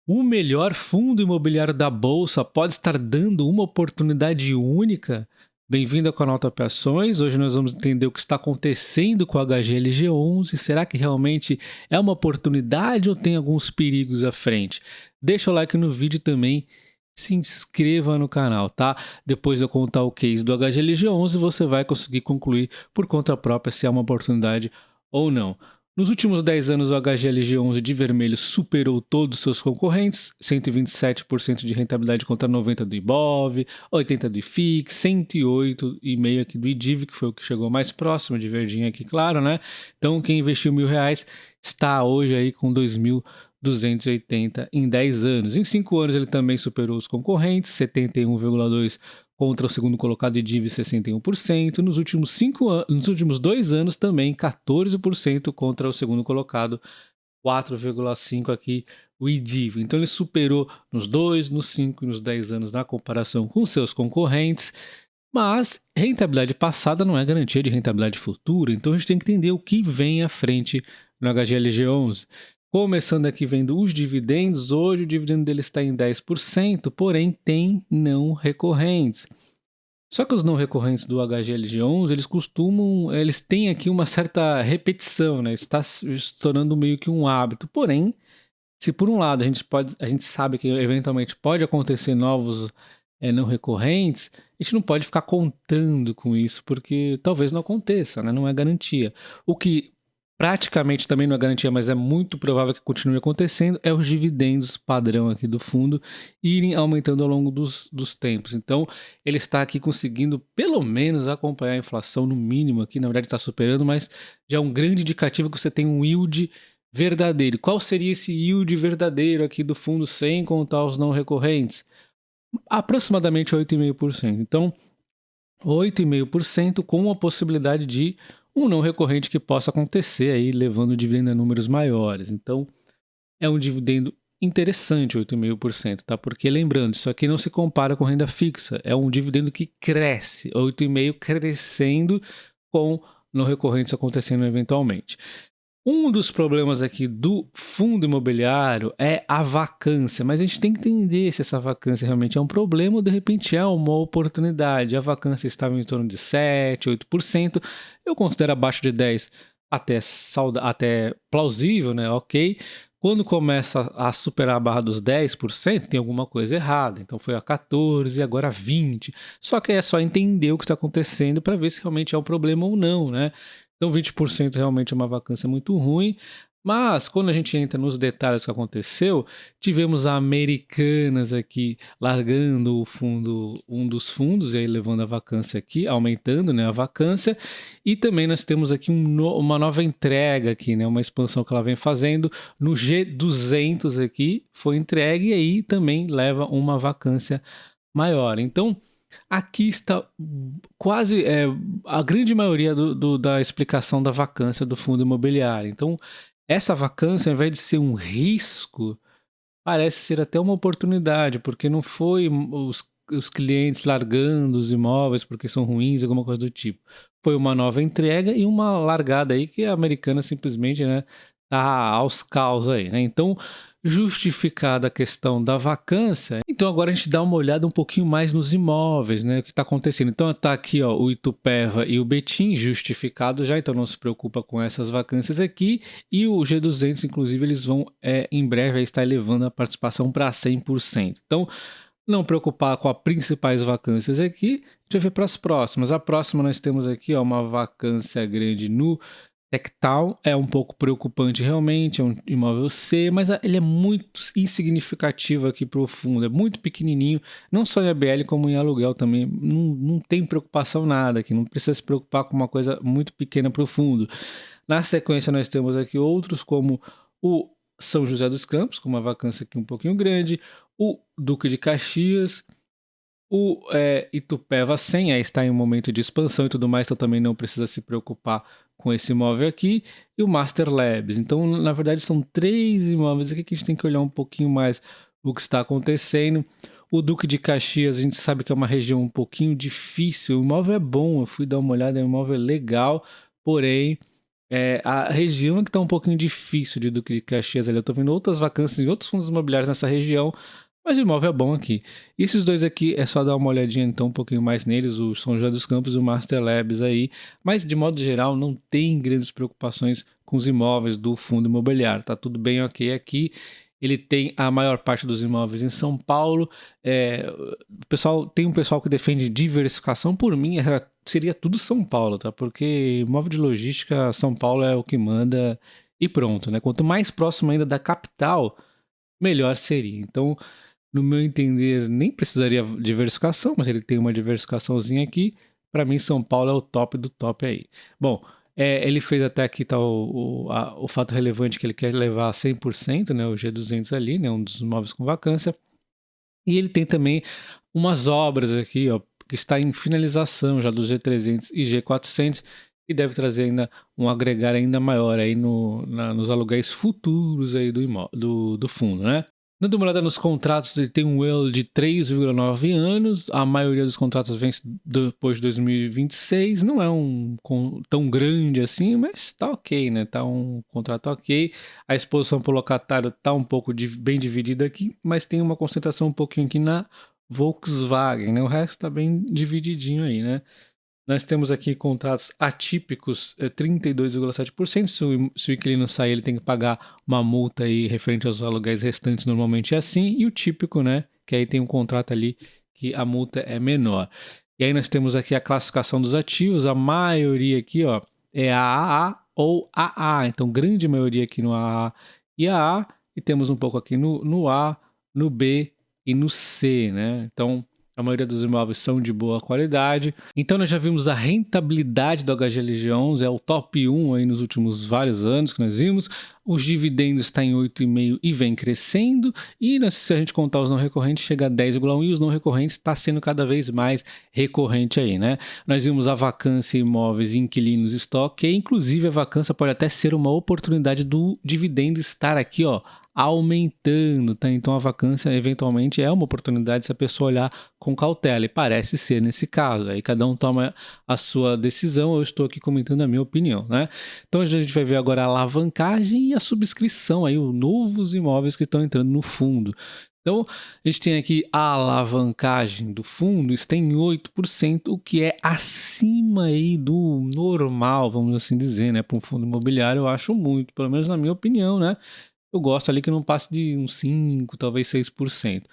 O melhor fundo imobiliário da bolsa pode estar dando uma oportunidade única? Bem-vindo ao canal Top Ações. Hoje nós vamos entender o que está acontecendo com o HGLG11. Será que realmente é uma oportunidade ou tem alguns perigos à frente? Deixa o like no vídeo também. Se inscreva no canal, tá? Depois de eu contar o case do HGLG11, você vai conseguir concluir por conta própria se é uma oportunidade ou não. Nos últimos 10 anos, o HGLG11 de vermelho superou todos os seus concorrentes, 127% de rentabilidade contra 90% do Ibov, 80% do IFIX, 108,5% aqui do IDIV, que foi o que chegou mais próximo, de verdinho aqui, claro, né? Então, quem investiu R$1.000 está hoje aí com 2.280 em 10 anos. Em 5 anos, ele também superou os concorrentes, 71,2% contra o segundo colocado IDIV 61%, nos últimos 2 anos também 14% contra o segundo colocado, 4,5% aqui o IDIV. Então ele superou nos 2, nos 5 e nos 10 anos na comparação com seus concorrentes, mas rentabilidade passada não é garantia de rentabilidade futura, então a gente tem que entender o que vem à frente no HGLG11. Começando aqui vendo os dividendos, hoje o dividendo dele está em 10%, porém tem não recorrentes. Só que os não recorrentes do HGLG11, eles têm aqui uma certa repetição, né? Isso está se tornando meio que um hábito. Porém, se por um lado a gente sabe que eventualmente pode acontecer novos não recorrentes, a gente não pode ficar contando com isso, porque talvez não aconteça, né? Não é garantia. O que praticamente também não é garantia, mas é muito provável que continue acontecendo, é os dividendos padrão aqui do fundo irem aumentando ao longo dos tempos. Então, ele está aqui conseguindo pelo menos acompanhar a inflação no mínimo aqui, na verdade está superando, mas já é um grande indicativo que você tem um yield verdadeiro. Qual seria esse yield verdadeiro aqui do fundo sem contar os não recorrentes? Aproximadamente 8,5%. Então, 8,5% com a possibilidade de um não recorrente que possa acontecer aí, levando o dividendo a números maiores. Então, é um dividendo interessante, 8,5%, tá? Porque, lembrando, isso aqui não se compara com renda fixa, é um dividendo que cresce, 8,5% crescendo com não recorrentes acontecendo eventualmente. Um dos problemas aqui do fundo imobiliário é a vacância, mas a gente tem que entender se essa vacância realmente é um problema ou de repente é uma oportunidade. A vacância estava em torno de 7, 8%, eu considero abaixo de 10% até plausível, né? Ok. Quando começa a superar a barra dos 10%, tem alguma coisa errada. Então foi a 14% e agora a 20%. Só que é só entender o que está acontecendo para ver se realmente é um problema ou não, né? Então 20% realmente é uma vacância muito ruim, mas quando a gente entra nos detalhes do que aconteceu, tivemos a Americanas aqui largando o fundo, um dos fundos, e aí levando a vacância aqui, aumentando, né, a vacância, e também nós temos aqui uma nova entrega aqui, né, uma expansão que ela vem fazendo no G200 aqui, foi entregue e aí também leva uma vacância maior. Então, aqui está quase a grande maioria da explicação da vacância do fundo imobiliário. Então, essa vacância, ao invés de ser um risco, parece ser até uma oportunidade, porque não foi os clientes largando os imóveis porque são ruins, alguma coisa do tipo. Foi uma nova entrega e uma largada aí que a Americana simplesmente, né, tá aos caos aí, né? Então, justificada a questão da vacância, então agora a gente dá uma olhada um pouquinho mais nos imóveis, né, o que está acontecendo. Então tá aqui, ó, o Itupeva e o Betim justificado já, então não se preocupa com essas vacâncias aqui, e o G200, inclusive, eles vão em breve estar elevando a participação para 100%. Então, não preocupar com as principais vacâncias aqui, a gente vai ver para as próximas. A próxima nós temos aqui, ó, uma vacância grande no Tectal, é um pouco preocupante realmente, é um imóvel C, mas ele é muito insignificativo aqui para o fundo, é muito pequenininho, não só em ABL como em aluguel também, não tem preocupação nada aqui, não precisa se preocupar com uma coisa muito pequena para o fundo. Na sequência nós temos aqui outros como o São José dos Campos, com uma vacância aqui um pouquinho grande, o Duque de Caxias, o Itupeva 100 está em um momento de expansão e tudo mais, então também não precisa se preocupar com esse imóvel aqui, e o Master Labs. Então, na verdade, são 3 imóveis aqui que a gente tem que olhar um pouquinho mais o que está acontecendo. O Duque de Caxias, a gente sabe que é uma região um pouquinho difícil, o imóvel é bom, eu fui dar uma olhada, é um imóvel legal, porém, A região é que está um pouquinho difícil de Duque de Caxias ali. Eu estou vendo outras vacâncias em outros fundos imobiliários nessa região, mas o imóvel é bom aqui. E esses dois aqui é só dar uma olhadinha então um pouquinho mais neles, o São José dos Campos e o Master Labs aí. Mas de modo geral não tem grandes preocupações com os imóveis do fundo imobiliário. Tá tudo bem ok aqui. Ele tem a maior parte dos imóveis em São Paulo. Tem um pessoal que defende diversificação. Por mim, seria tudo São Paulo, tá? Porque imóvel de logística, São Paulo é o que manda e pronto, né? Quanto mais próximo ainda da capital, melhor seria. Então, no meu entender, nem precisaria diversificação, mas ele tem uma diversificaçãozinha aqui. Para mim, São Paulo é o top do top aí. Bom, ele fez até aqui tá o fato relevante que ele quer levar a 100%, né, o G200 ali, né, um dos imóveis com vacância. E ele tem também umas obras aqui, ó, que está em finalização já do G300 e G400, e deve trazer ainda um agregar ainda maior aí nos aluguéis futuros aí do fundo, né? Dando uma olhada nos contratos, ele tem um WALE de 3,9 anos, a maioria dos contratos vence depois de 2026, não é tão grande assim, mas tá ok, né? Tá um contrato ok, a exposição por locatário tá um pouco bem dividida aqui, mas tem uma concentração um pouquinho aqui na Volkswagen, né? O resto tá bem divididinho aí, né? Nós temos aqui contratos atípicos, 32,7%. Se o inquilino sair, ele tem que pagar uma multa aí referente aos aluguéis restantes, normalmente é assim. E o típico, né, que aí tem um contrato ali que a multa é menor. E aí nós temos aqui a classificação dos ativos. A maioria aqui, ó, é a AA ou AA. Então, grande maioria aqui no AA e AA. E temos um pouco aqui no A, no B e no C, né? Então, a maioria dos imóveis são de boa qualidade. Então nós já vimos a rentabilidade do HGLG11, é o top 1 aí nos últimos vários anos que nós vimos. Os dividendos está em 8,5 e vem crescendo. E se a gente contar os não recorrentes, chega a 10,1 e os não recorrentes está sendo cada vez mais recorrente aí, né? Nós vimos a vacância imóveis e inquilinos estoque, e inclusive a vacância pode até ser uma oportunidade do dividendo estar aqui, ó, aumentando, tá? Então a vacância eventualmente é uma oportunidade se a pessoa olhar com cautela, e parece ser nesse caso. Aí cada um toma a sua decisão, eu estou aqui comentando a minha opinião, né? Então a gente vai ver agora a alavancagem e a subscrição, aí os novos imóveis que estão entrando no fundo. Então, a gente tem aqui a alavancagem do fundo, está em 8%, o que é acima aí do normal, vamos assim dizer, né? Para um fundo imobiliário, eu acho muito, pelo menos na minha opinião, né? Eu gosto ali que não passe de uns 5%, talvez 6%.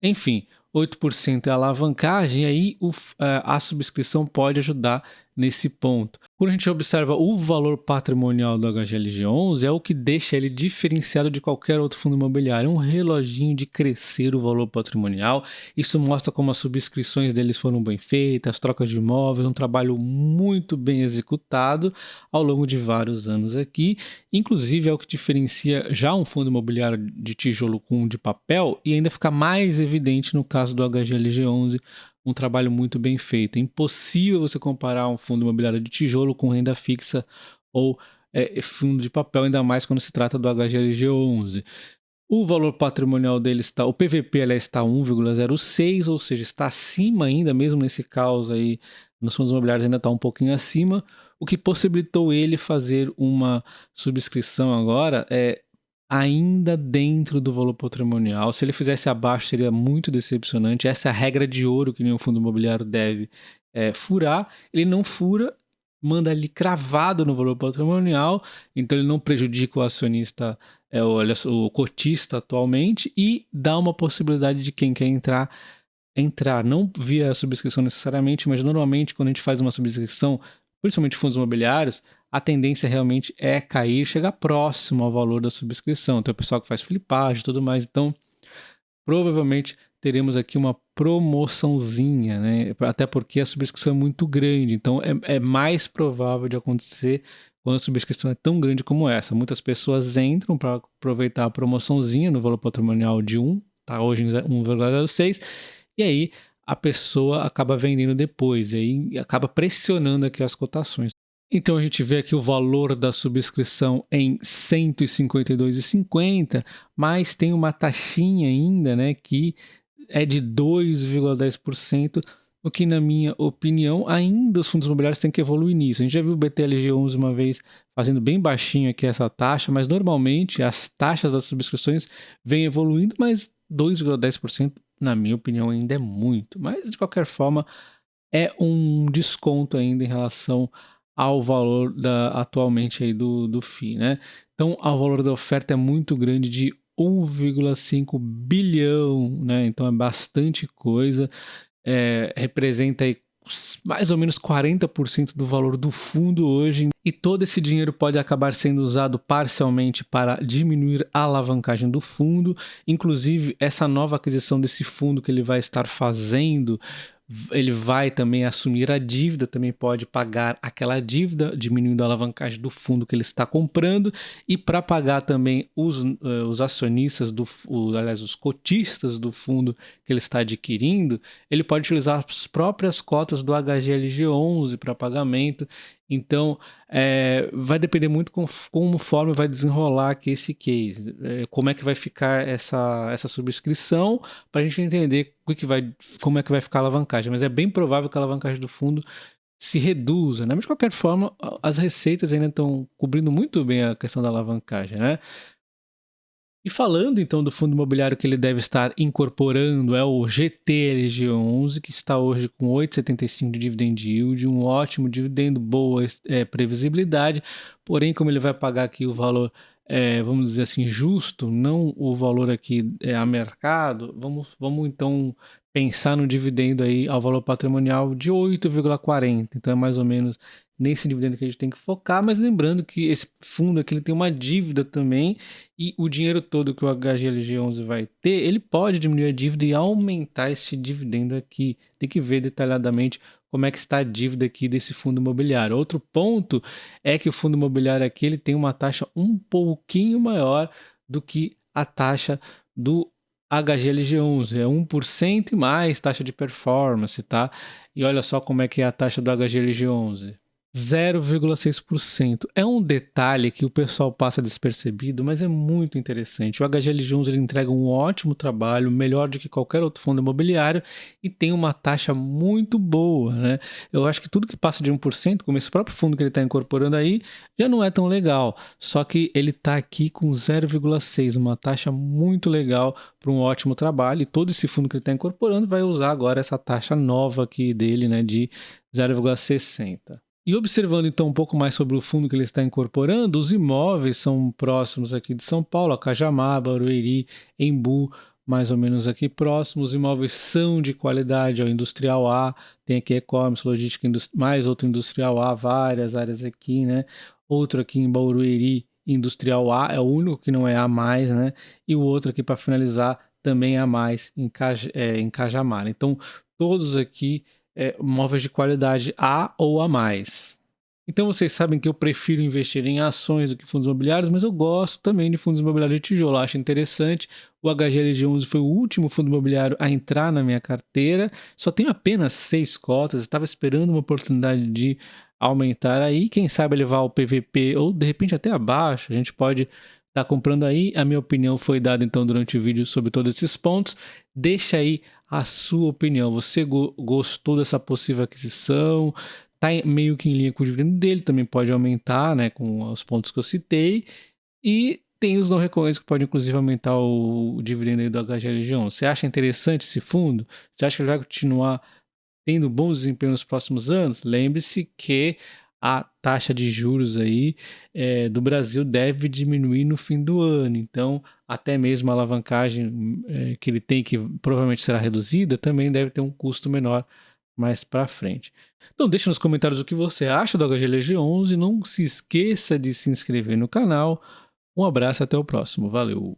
Enfim, 8% é a alavancagem, e aí a subscrição pode ajudar nesse ponto. Quando a gente observa o valor patrimonial do HGLG11, é o que deixa ele diferenciado de qualquer outro fundo imobiliário, um reloginho de crescer o valor patrimonial. Isso mostra como as subscrições deles foram bem feitas, as trocas de imóveis, um trabalho muito bem executado ao longo de vários anos aqui. Inclusive é o que diferencia já um fundo imobiliário de tijolo com um de papel, e ainda fica mais evidente no caso do HGLG11, um trabalho muito bem feito. É impossível você comparar um fundo imobiliário de tijolo com renda fixa ou fundo de papel, ainda mais quando se trata do HGLG11. O valor patrimonial dele está, o PVP está 1,06, ou seja, está acima ainda, mesmo nesse caos aí, nos fundos imobiliários ainda está um pouquinho acima, o que possibilitou ele fazer uma subscrição agora ainda dentro do valor patrimonial. Se ele fizesse abaixo, seria muito decepcionante. Essa é a regra de ouro que nenhum fundo imobiliário deve furar. Ele não fura, manda ali cravado no valor patrimonial, então ele não prejudica o acionista, o cotista atualmente, e dá uma possibilidade de quem quer entrar, não via subscrição necessariamente, mas normalmente quando a gente faz uma subscrição, principalmente fundos imobiliários, a tendência realmente é cair, chegar próximo ao valor da subscrição. Tem o pessoal que faz flipagem e tudo mais, então provavelmente teremos aqui uma promoçãozinha, né? Até porque a subscrição é muito grande, então é mais provável de acontecer quando a subscrição é tão grande como essa. Muitas pessoas entram para aproveitar a promoçãozinha no valor patrimonial de 1, tá hoje em 1,06, e aí a pessoa acaba vendendo depois, e aí acaba pressionando aqui as cotações. Então a gente vê aqui o valor da subscrição em R$ 152,50, mas tem uma taxinha ainda, né, que é de 2,10%, o que, na minha opinião, ainda os fundos imobiliários têm que evoluir nisso. A gente já viu o BTLG11 uma vez fazendo bem baixinho aqui essa taxa, mas normalmente as taxas das subscrições vêm evoluindo, mas 2,10%, na minha opinião, ainda é muito. Mas, de qualquer forma, é um desconto ainda em relação ao valor atualmente aí do FII, né? Então, o valor da oferta é muito grande, de 1,5 bilhão, né? Então, é bastante coisa. Representa aí mais ou menos 40% do valor do fundo hoje, e todo esse dinheiro pode acabar sendo usado parcialmente para diminuir a alavancagem do fundo. Inclusive, essa nova aquisição desse fundo que ele vai estar fazendo, ele vai também assumir a dívida, também pode pagar aquela dívida, diminuindo a alavancagem do fundo que ele está comprando, e para pagar também os acionistas, aliás, os cotistas do fundo que ele está adquirindo, ele pode utilizar as próprias cotas do HGLG11 para pagamento. Então, vai depender muito conforme vai desenrolar aqui esse case, como é que vai ficar essa subscrição, para a gente entender como é que vai ficar a alavancagem. Mas é bem provável que a alavancagem do fundo se reduza, né? Mas, de qualquer forma, as receitas ainda estão cobrindo muito bem a questão da alavancagem, né? E falando então do fundo imobiliário que ele deve estar incorporando, é o GTLG11, que está hoje com 8,75 de dividend yield, um ótimo dividendo, boa previsibilidade, porém, como ele vai pagar aqui o valor, vamos dizer assim, justo, não o valor aqui a mercado, vamos então pensar no dividendo aí ao valor patrimonial de 8,40, então é mais ou menos nesse dividendo que a gente tem que focar, mas lembrando que esse fundo aqui ele tem uma dívida também, e o dinheiro todo que o HGLG11 vai ter, ele pode diminuir a dívida e aumentar esse dividendo aqui. Tem que ver detalhadamente como é que está a dívida aqui desse fundo imobiliário. Outro ponto é que o fundo imobiliário aqui ele tem uma taxa um pouquinho maior do que a taxa do HGLG11, é 1% e mais taxa de performance, tá? E olha só como é que é a taxa do HGLG11. 0,6%. É um detalhe que o pessoal passa despercebido, mas é muito interessante. O HGLG11 ele entrega um ótimo trabalho, melhor do que qualquer outro fundo imobiliário, e tem uma taxa muito boa, né? Eu acho que tudo que passa de 1%, como esse próprio fundo que ele está incorporando aí, já não é tão legal. Só que ele está aqui com 0,6%, uma taxa muito legal para um ótimo trabalho, e todo esse fundo que ele está incorporando vai usar agora essa taxa nova aqui dele, né, de 0,60%. E observando então um pouco mais sobre o fundo que ele está incorporando, os imóveis são próximos aqui de São Paulo, a Cajamar, Barueri, Embu, mais ou menos aqui próximos. Os imóveis são de qualidade, é o Industrial A, tem aqui e-commerce, logística, mais outro Industrial A, várias áreas aqui, né? Outro aqui em Barueri, Industrial A, é o único que não é A+, né? E o outro aqui para finalizar também é A+, em Cajamar. Então, todos aqui móveis de qualidade A ou A+. Então vocês sabem que eu prefiro investir em ações do que fundos imobiliários, mas eu gosto também de fundos imobiliários de tijolo, acho interessante. O HGLG11 foi o último fundo imobiliário a entrar na minha carteira, só tenho apenas 6 cotas, estava esperando uma oportunidade de aumentar aí, quem sabe levar o PVP ou de repente até abaixo, a gente pode estar comprando aí. A minha opinião foi dada então durante o vídeo sobre todos esses pontos. Deixa aí a sua opinião. Você gostou dessa possível aquisição? Está meio que em linha com o dividendo dele, também pode aumentar, né, com os pontos que eu citei. E tem os não recorrentes que podem inclusive aumentar o dividendo aí do HGLG11. Você acha interessante esse fundo? Você acha que ele vai continuar tendo bom desempenho nos próximos anos? Lembre-se que a taxa de juros aí do Brasil deve diminuir no fim do ano, então até mesmo a alavancagem que ele tem, que provavelmente será reduzida, também deve ter um custo menor mais para frente. Então deixa nos comentários o que você acha do HGLG11, não se esqueça de se inscrever no canal. Um abraço, até o próximo, valeu!